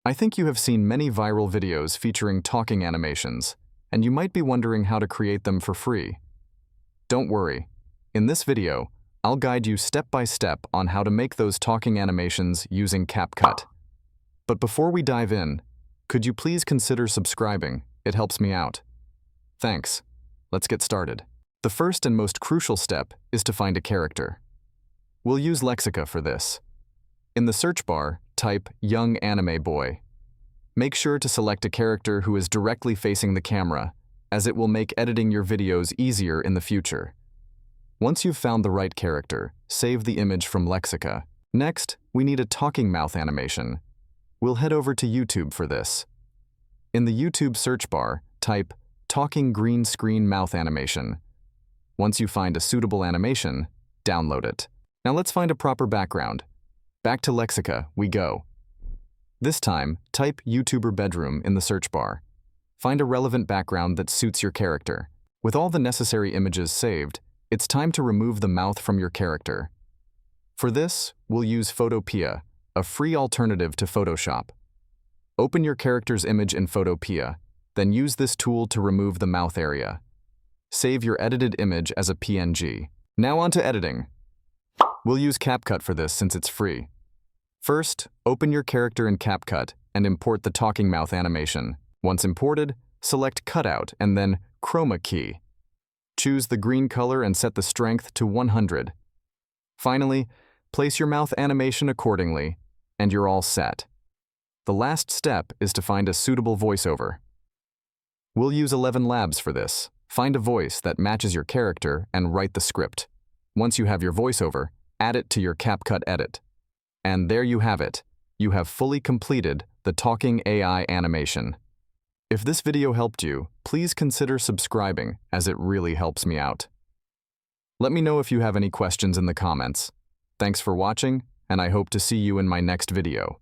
I think you have seen many viral videos featuring talking animations, and you might be wondering how to create them for free. Don't worry. In this video, I'll guide you step by step on how to make those talking animations using CapCut. But before we dive in, could you please consider subscribing? It helps me out. Thanks. Let's get started. The first and most crucial step is to find a character. We'll use Lexica for this. In the search bar, type young anime boy. Make sure to select a character who is directly facing the camera, as it will make editing your videos easier in the future. Once you've found the right character, save the image from Lexica. Next, we need a talking mouth animation. We'll head over to YouTube for this. In the YouTube search bar, type talking green screen mouth animation. Once you find a suitable animation, download it. Now let's find a proper background. Back to Lexica we go. This time, type YouTuber bedroom in the search bar. Find a relevant background that suits your character. With all the necessary images saved, it's time to remove the mouth from your character. For this, we'll use Photopea, a free alternative to Photoshop. Open your character's image in Photopea, then use this tool to remove the mouth area. Save your edited image as a PNG. Now on to editing. We'll use CapCut for this since it's free. First, open your character in CapCut and import the talking mouth animation. Once imported, select Cutout and then Chroma key. Choose the green color and set the strength to 100. Finally, place your mouth animation accordingly, and you're all set. The last step is to find a suitable voiceover. We'll use 11 Labs for this. Find a voice that matches your character and write the script. Once you have your voiceover, add it to your CapCut edit. And there you have it. You have fully completed the talking AI animation. If this video helped you, please consider subscribing, as it really helps me out. Let me know if you have any questions in the comments. Thanks for watching, and I hope to see you in my next video.